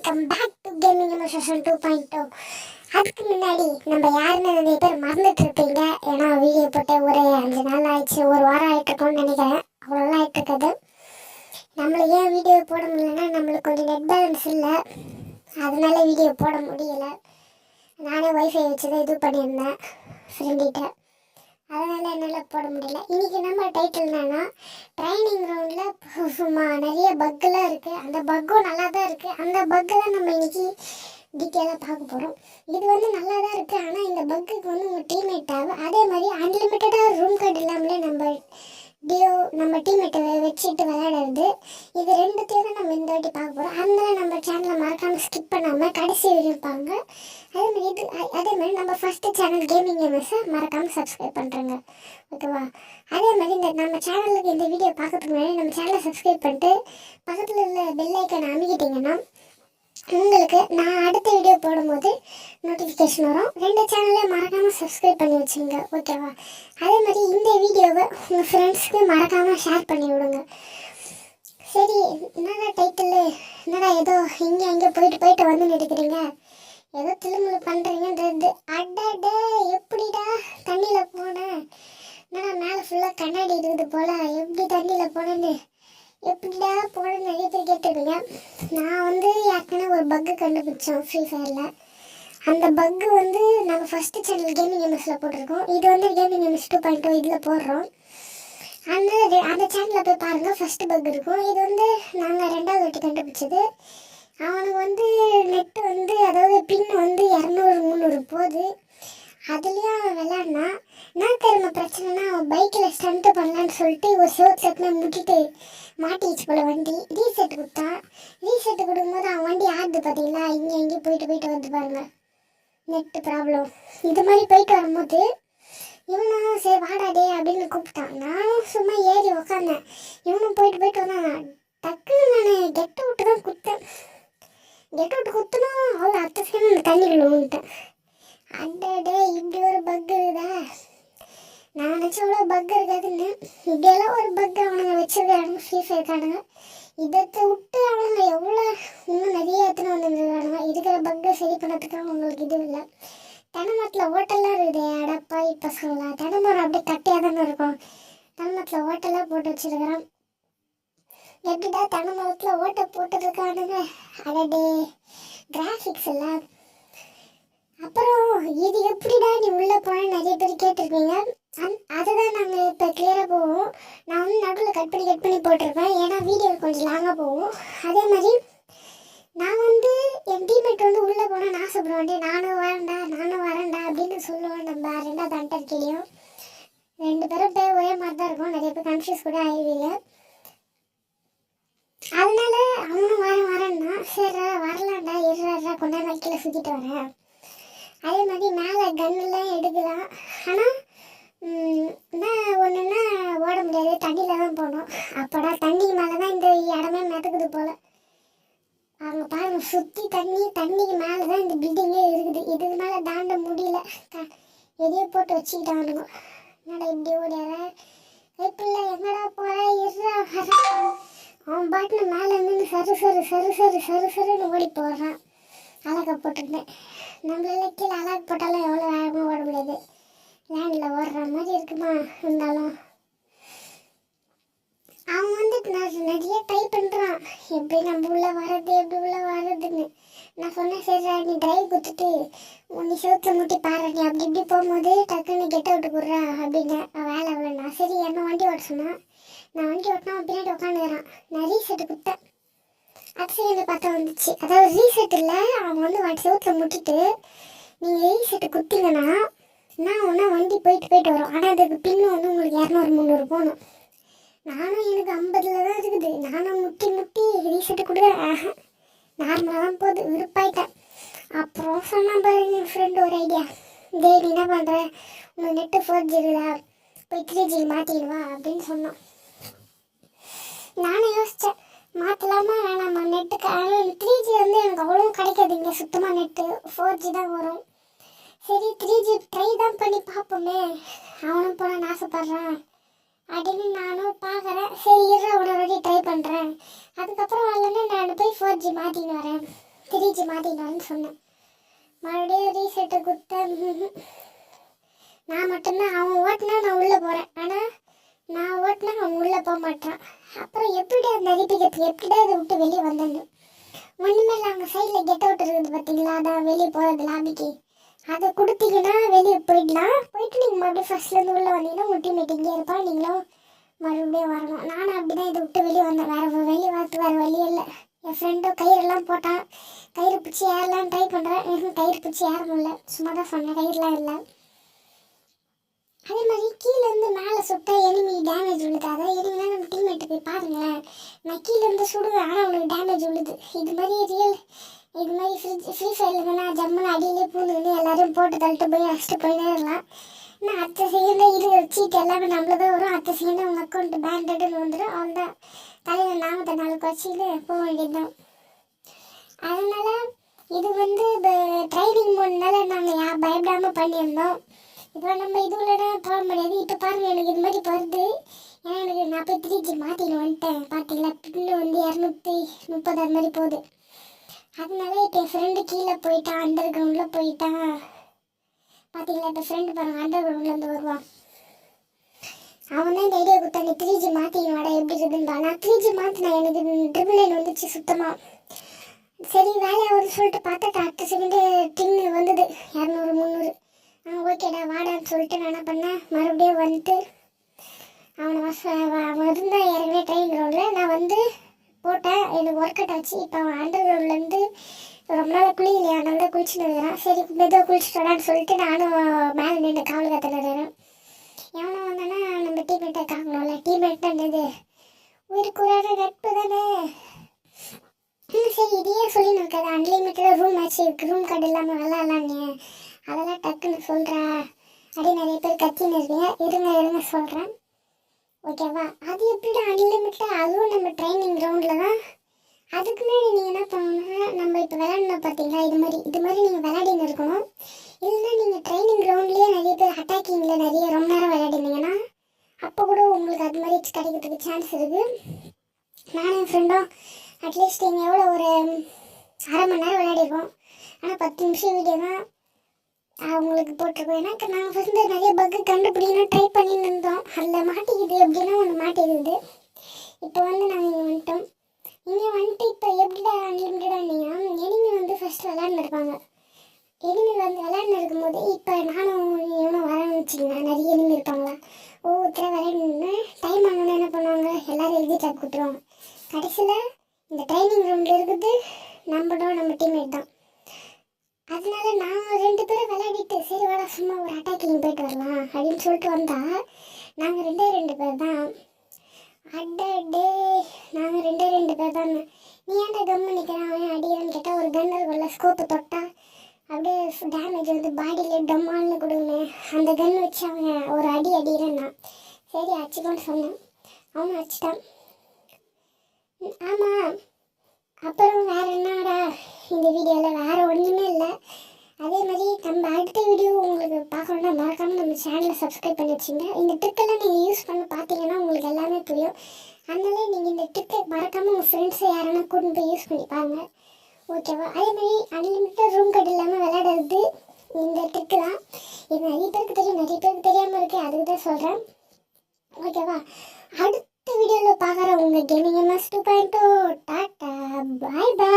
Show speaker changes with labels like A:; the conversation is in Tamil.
A: Welcome back to gaming emotion 2.0. அதுக்கு முன்னாடி நம்ம யாருன்னு நிறைய பேர் மறந்துட்டு இருப்பீங்க. ஏன்னா வீடியோ போட்டு ஒரு 5 நாள் ஆயிடுச்சு, ஒரு வாரம் ஆகிட்டு இருக்கோம்னு நினைக்கிறேன். அவ்வளோலாம் ஆகிட்டு இருக்காது. நம்மளுக்கு ஏன் வீடியோ போட முடியலன்னா நம்மளுக்கு கொஞ்சம் நெட் பேலன்ஸ் இல்லை, அதனால வீடியோ போட முடியலை. நானே ஒய்ஃபை வச்சு தான் இது பண்ணியிருந்தேன் ஃப்ரெண்டிட்ட, அதனால் என்னால் போட முடியல. இன்றைக்கி நம்ம டைட்டில் என்னன்னா, ட்ரைனிங் கிரவுண்டில் சும்மா நிறைய பக்கெலாம் இருக்குது. அந்த பக்கும் நல்லா தான் இருக்குது. அந்த பக்கு தான் நம்ம இன்றைக்கி டீட்டெயிலாக பார்க்க போகிறோம். இது நல்லா தான் இருக்குது. ஆனால் இந்த பக்குக்கு உங்கள் டீம்மேட் தேவை. அதே மாதிரி அன்லிமிட்டடாக ரூம் கார்டு இல்லாமலே நம்ம டீம்மேட்டை வச்சுட்டு விளையாடுறது. இது ரெண்டுத்தையும் தான் நம்ம இந்த வாட்டி பார்க்க போகிறோம். அதனால நம்ம சேனலை மறக்காமல் ஸ்கிப் பண்ணாமல் கடைசி இருப்பாங்க. அதே மாதிரி நம்ம ஃபஸ்ட்டு சேனல் கேமிங் எம்எஸ்ஸை மறக்காமல் சப்ஸ்கிரைப் பண்ணுறேங்க, ஓகேவா? அதே மாதிரி நம்ம சேனலுக்கு இந்த வீடியோ பார்க்கறதுக்கு முன்னாடி நம்ம சேனலை சப்ஸ்கிரைப் பண்ணிட்டு பக்கத்தில் உள்ள பெல் ஐக்கானை அமைக்கிட்டிங்கன்னா உங்களுக்கு நான் அடுத்த வீடியோ போடும்போது நோட்டிஃபிகேஷன் வரும். 2 சேனலையும் மறக்காமல் சப்ஸ்கிரைப் பண்ணி வச்சுங்க, ஓகேவா? அதே மாதிரி இந்த வீடியோவை உங்கள் ஃப்ரெண்ட்ஸ்க்கு மறக்காமல் ஷேர் பண்ணி விடுங்க. சரி, என்னடா டைட்டில், என்னடா ஏதோ இங்கே அங்கே போயிட்டு வந்து நினைக்கிறீங்க, ஏதோ திருமண பண்ணுறீங்கன்றது. அடட, எப்படிடா தண்ணியில் போனேன், என்னடா மேலே ஃபுல்லாக கண்ணாடி இருக்குது போல், எப்படி தண்ணியில் போனேன்னு எப்படிடா போனேன்னு நிறைய பேர் கேட்டுருக்கீங்க. நான் ஏற்கனவே ஒரு பக்கு கண்டுபிடிச்சோம் ஃப்ரீ ஃபயரில். அந்த பக்கு நம்ம ஃபஸ்ட்டு சேனல் கேமிங் எம்எஸில் போட்டிருக்கோம். இது கேமிங் எம்எஸ் 2.0 இதில் போடுறோம். அந்த சேனலில் போய் பாருங்கள், ஃபஸ்ட்டு பக் இருக்கும். இது நாங்கள் 2வது வாட்டி கண்டுபிடிச்சது. அவனுக்கு நெட்டு அதாவது பின் 200-300 போகுது. அதுலேயும் விளையாடினா நான் தெரியுமா பிரச்சனைனா, அவன் பைக்கில் ஸ்டண்ட்டு பண்ணலான்னு சொல்லிட்டு ஒரு சிவத்தில் முட்டிட்டு மாட்டிச்சு போல் வண்டி. ரீசெட் கொடுத்தான். ரீசெட்டு கொடுக்கும்போது அவன் வண்டி ஆடுது பார்த்தீங்களா, இங்கே எங்கேயும் போயிட்டு வந்து பாருங்க, நெட்டு ப்ராப்ளம். இது மாதிரி போயிட்டு வரும்போது இவனும் சரி வாடாடே அப்படின்னு கூப்பிட்டான். நானும் சும்மா ஏறி உக்காந்தேன். இவனும் போயிட்டு வந்தான். டக்குன்னு நான் கெட்ட விட்டு தான் குத்தேன். கெட்ட விட்டு குத்தணும் அவ்வளோ அத்தை சேர்ந்து தண்ணிக்குள்ள விழுந்துட்டேன். அண்டே, இப்படி ஒரு பக் இருக்குதா? நான் நினச்சேன் அவ்வளோ பக் இருக்காதுன்னு. இப்படியெல்லாம் ஒரு பக் அவனுங்க வச்சுருக்கானுங்க ஃப்ரீ ஃபயர் காணுங்க. இதை விட்டு அவனுங்க எவ்வளோ இன்னும் நிறைய எத்தனை வந்துருக்கானுங்க. இருக்கிற பக்கை சரி பண்ணுறதுக்காக அவங்களுக்கு இது இல்லை. தென்னைமரத்தில் ஓட்டெல்லாம் இருக்குது. அடப்பா இப்போ சொல்லலாம், தென்னைமரம் அப்படியே கட்டியாக தானே இருக்கும். தென்னைமரத்தில் ஓட்டெல்லாம் போட்டு வச்சுருக்கிறான். எப்படிடா தென்னைமரத்தில் ஓட்டை போட்டுருக்கானுங்க. அடடே, கிராஃபிக்ஸ் எல்லாம். அப்புறம் இது எப்படிடா நீ உள்ளே போனால் நிறைய பேர் கேட்டிருக்கீங்க. அதுதான் நாங்கள் இப்போ கிளியராக போவோம். நான் நடுவில் கட் பண்ணி போட்டிருப்பேன், ஏன்னா வீடியோ கொஞ்சம் லாங்காக போகும். அதே மாதிரி நான் என் டீம்மேட் உள்ளே போனால் ஆசைப்படுவேன். நானும் வரேன்டா அப்படின்னு சொல்லுவேன். நம்ம 2வது அண்டர்கிலையும் 2 பேரும் பேர் ஒரே மாதிரி தான் இருக்கும். நிறைய பேர் கன்ஃபியூஸ் கூட ஆயிடுவீங்க. அதனால அவனும் வரேன்னா சரி வரலான்டா, இருடா கொஞ்ச நாள் கீழே சுற்றிட்டு வரேன். அதே மாதிரி மேலே கன்னெல்லாம் எடுக்கலாம். ஆனால் என்ன ஒன்றுன்னா ஓட முடியாது, தண்ணியில் தான் போகணும். அப்போடா தண்ணி மேலே தான் இந்த இடமே மிதக்குது போல். அவங்க பாருங்க, சுற்றி தண்ணிக்கு மேலே தான் இந்த பில்டிங்கே இருக்குது. இதுக்கு மேலே தாண்ட முடியல. எதையோ போட்டு வச்சுக்கிட்டானுங்க. என்னடா இப்படி ஓடியார எப்படில்ல, எங்கடா போகிற, இருடா வர. அவன் பாட்டுன்னு மேலே இருந்து சருன்னு ஓடி போடுறான். அழகை போட்டுருந்தேன். நம்மளால கீழே அழகு போட்டாலும் எவ்வளோ வேகமாக ஓட முடியாது. லேண்டில் ஓடுற மாதிரி இருக்குமா இருந்தாலும் அவன் நான் நிறைய ட்ரை பண்ணுறான், எப்படி நம்ம உள்ளே வர்றதுன்னு. நான் சொன்னேன், சரி நீ டிரைவ் கொடுத்துட்டு நீ செவுத்துல முட்டி பாரு, நீ அப்படி இப்படி போகும்போது டக்குன்னு கெட்ட விட்டு கொடுறா அப்படின்னு. வேலை அவ்வளோண்ணா. சரி என்ன வண்டி ஓட்ட சொன்னான். நான் வண்டி ஓட்டினா அவன் பின்னாடி உட்காந்துக்கிறான். நான் ரீசெட்டு கொடுத்தேன். அது பார்த்தா வந்துச்சு. அதாவது ரீசெட் இல்லை, அவன் செவுத்தில் முட்டிட்டு நீங்கள் ரீசெட்டு கொடுத்தீங்கன்னா நான் வண்டி போயிட்டு வரும். ஆனால் அதுக்கு பின்னு உங்களுக்கு 200-300 போகணும். நானும் எனக்கு 50ல் தான் இருக்குது. நானும் முட்டி ரீசெட்டு கொடுக்குறேன். நார்மலாக தான் போகுது. விருப்பாயிட்டேன். அப்புறம் சொன்னான் பாருங்க என் ஃப்ரெண்டு ஒரு ஐடியா. நீ என்ன பண்ணுற, உங்கள் நெட்டு 4G இருக்குதா, போய் 3G மாற்றிடுவா அப்படின்னு சொன்னான். நானும் யோசித்தேன், மாற்றலாமா வேணாமா நெட்டுக்கு. 3G எனக்கு அவ்வளோ கிடைக்காது இங்கே சுத்தமாக. நெட்டு 4G தான் வரும். சரி 3G ட்ரை தான் பண்ணி பார்ப்போமே, அவனும் போனான்னு ஆசைப்பட்றான் அப்படின்னு நானும் பார்க்குறேன். சரி இருற ஒரு வாட்டி ட்ரை பண்ணுறேன். அதுக்கப்புறம் வரலன்னா நான் போய் 4G மாற்றின்னு வரேன். 3G மாற்றிக்கலான்னு சொன்னேன். மறுபடியும் ரீசெட்டை கொடுத்தேன். நான் மட்டும்தான் அவன் ஓட்டினா நான் உள்ளே போகிறேன், ஆனால் நான் ஓட்டினா அவன் உள்ளே போக மாட்டான். அப்புறம் எப்படி அந்த அரிப்பிக்கிறதுக்கு எப்படிடா இதை விட்டு வெளியே வந்தேன்னு ஒன்றுமே இல்லை. அங்கே சைடில் கெட் அவுட் இருக்குது பார்த்தீங்களா, அதான் வெளியே போகிறது லாபிக்கு. அதை கொடுத்தீங்கன்னா வெளியே போயிடலாம். போயிட்டு நீங்கள் மறுபடியும் ஃபஸ்ட்லேருந்து உள்ளே வந்தீங்கன்னா உங்கள் டீம்மேட் இங்கே இருப்பான், நீங்களும் மறுபடியும் வரணும். நானும் அப்படி தான் இதை விட்டு வெளியே வந்தேன். வெளியே வரத்துக்கு வேறு வழியே இல்லை. என் ஃப்ரெண்டும் கயிறெல்லாம் போட்டான். கயிறு பிடிச்சி ஏறலாம் ட்ரை பண்ணுறேன். எனக்கு கயிறு பிடிச்சி ஏற முடியல. சும்மா தான் சொன்னேன், கயிறுலாம் இல்லை. அதே மாதிரி கீழேருந்து மேலே சுட்டா எனிமி டேமேஜ் விழுது. அதாவது எனிமினா நம்ம டீம்மேட்டு போய் பாருங்களேன். நான் கீழேருந்து சுடுவேன், ஆனால் அவனுக்கு டேமேஜ் விழுது. இது மாதிரி ஃப்ரீ ஃபயரில் நான் ஜம்முன்னு அடியிலே பூந்துக்கிட்டு எல்லாரையும் போட்டு தள்ளிட்டு போய் அடிச்சுட்டு போயினே இருக்கலாம். ஆனால் அடுத்த செகண்டாக இது சீட் எல்லாமே நம்மளதான் வரும். அடுத்த செகண்டாக அவங்க அக்கௌண்ட்டு பேண்டடுன்னு வந்துடும். அவன்தான் தலையில் நாமத்தை நாளுக்கு வச்சுட்டு போக வேண்டியதுதான். அதனால் இது இப்போ ட்ரைனிங் போனதுனால நாங்கள் பயப்படாமல் பண்ணியிருந்தோம். இப்போ நம்ம இதுலலாம் போக முடியாது. இப்போ பாருங்கள், எனக்கு இது மாதிரி வருது. ஏன்னா நான் போய் 3G மாற்றின்னு வந்துட்டேன். பார்த்தீங்களா, பின்னு 230 அது மாதிரி போகுது. அதனால இப்போ என் ஃப்ரெண்டு கீழே போயிட்டான், அண்டர் கிரவுண்டில் போயிட்டான். பார்த்தீங்களா, இப்போ ஃப்ரெண்டு பாருங்கள் அண்டர் கிரவுண்ட்லேருந்து வருவான். அவன் தான் இந்த ஐடியா கொடுத்தான், நீ 3G மாற்றின்னு வாடா எப்படி இருக்குதுன்னு. நான் 3G மாற்றினேன், எனக்கு 999 வந்துச்சு சுத்தமாக. சரி வேலையாகுதுன்னு சொல்லிட்டு பார்த்தா அடுத்த செகண்டு டின்னு வந்தது 200 300. ஓகேடா வாடான்னு சொல்லிட்டு நான் என்ன பண்ணேன், மறுபடியும் வந்துட்டு அவன் இருந்தால் ஏற்கனவே ட்ரெயின் கிரவுண்டில் நான் போட்டேன். எனக்கு ஒர்க் அவுட் ஆச்சு. இப்போ அவன் அண்டர் கிரவுண்ட்லேருந்து ரொம்ப நாள் குளிக்கலையா, அதனால குளிச்சுட்டு இருக்கிறான். சரி மெதுவாக குளிச்சுட்டான்னு சொல்லிட்டு நானும் மேலே நின்று காவல் காத்துறேன். எவனோ வந்தானா நம்ம டீம்மேட்டை காக்கணும்ல. டீம்மேட் தான் இது உயிருக்குறான நட்பு தானே. சரி இதையே சொல்லி இருக்காது, அன்லிமிட்டடாக ரூம் ஆச்சு, ரூம் கார்டு இல்லாமல் விளாட்லான்னு அதெல்லாம் டக்குன்னு சொல்கிறா அப்படியே நிறைய பேர் கத்தின்னு இருக்கீங்க. இருங்க சொல்கிறேன், ஓகேவா? அது எப்படி அன்லிமிட்டடாக, அதுவும் நம்ம ட்ரைனிங் கிரவுண்டில் தான். அதுக்கு முன்னாடி நீங்கள் என்ன பண்ணணும்னா, நம்ம இப்போ விளாட்ணும் பார்த்தீங்களா, இது மாதிரி நீங்கள் விளையாடின்னு இருக்கணும். இல்லைன்னா நீங்கள் ட்ரைனிங் கிரவுண்ட்லேயே நிறைய பேர் அட்டாக்கிங்கில் நிறைய ரொம்ப நேரம் விளையாடினீங்கன்னா அப்போ கூட உங்களுக்கு அது மாதிரி கிடைக்கிறதுக்கு சான்ஸ் இருக்குது. நானும் என் ஃப்ரெண்டும் அட்லீஸ்ட் நீங்கள் எவ்வளோ ஒரு 1/2 மணி நேரம் விளையாடிருக்கோம். ஆனால் 10 நிமிஷம் வீடியோ தான் அவங்களுக்கு போட்டிருக்கோம். ஏன்னா நாங்கள் நிறைய பக்கு கண்டுபிடிக்கணும் ட்ரை பண்ணின்னு இருந்தோம். அதில் மாட்டிக்குது எப்படின்னா ஒன்று மாட்டிக்குது. இப்போ நாங்கள் இங்கே வந்துட்டோம். இங்கே வந்துட்டு இப்போ எப்படிடா அன்லிமிட்டடாக நீங்கள் எனிமி ஃபஸ்ட்டு விளையாண்டுருப்பாங்க. எனிமி விளையாண்டு இருக்கும்போது இப்போ நானும் இவனும் வரேன்னு வச்சுக்கலாம், நிறைய எனிமி இருப்பாங்களா, ஒவ்வொருத்தர விளையாடணுன்னு டைம் ஆனோன்னு என்ன பண்ணுவாங்க, எல்லோரும் எக்ஸிட் ஆகி கொடுத்துருவாங்க. கடைசியில் இந்த ட்ரைனிங் ரூமில் இருக்குது நம்ம டீம்மேட் தான். அதனால நாங்கள் 2 பேரும் விளையாடிட்டு சரி வாடா சும்மா ஒரு அட்டாக்கிங் போயிட்டு வரலாம் அப்படின்னு சொல்லிட்டு வந்தால் நாங்கள் 2 பேர் தான். அடே நாங்கள் 2 பேர் தான். நீ ஏன்டா கம்மு நிற்கிறான் அவன் அடியான்னு கேட்டால் ஒரு கன்னர் கொள்ள ஸ்கோப்பை தொட்டால் அப்படியே டேமேஜ் பாடியிலே டம்மால்னு கொடுங்க. அந்த கன் வச்சு அவன் ஒரு அடிக்கிறேன்னா சரி அடிச்சுக்கோன்னு சொன்னேன். அவனும் அடிச்சிட்டான். ஆமாம், அப்புறம் வேறு என்னடா இந்த வீடியோவில் வேறு ஒன்றுமே இல்லை. அதே மாதிரி நம்ம அடுத்த வீடியோ உங்களுக்கு பார்க்கணுன்னா மறக்காமல் நம்ம சேனலை சப்ஸ்கிரைப் பண்ணி வச்சுங்க. இந்த ட்ரிக்கெல்லாம் நீங்கள் யூஸ் பண்ணி பார்த்தீங்கன்னா உங்களுக்கு எல்லாமே புரியும். அதனால நீங்கள் இந்த ட்ரிக்கை மறக்காமல் உங்கள் ஃப்ரெண்ட்ஸை யாரானா கூட்டின்னு போய் யூஸ் பண்ணி பாருங்கள், ஓகேவா? அதே மாதிரி அன்லிமிட்டட் ரூம் கார்டு இல்லாமல் விளையாடுறது இந்த ட்ரிக்கு தான். இது நிறைய பேருக்கு தெரியும், நிறைய பேருக்கு தெரியாமல் இருக்குது, அதுக்கு தான் சொல்கிறேன், ஓகேவா? அடுத்த வீடியோவில் பார்க்குற உங்கள் கேமிங் MS 2.0. டாட்டா, பாய் பாய்.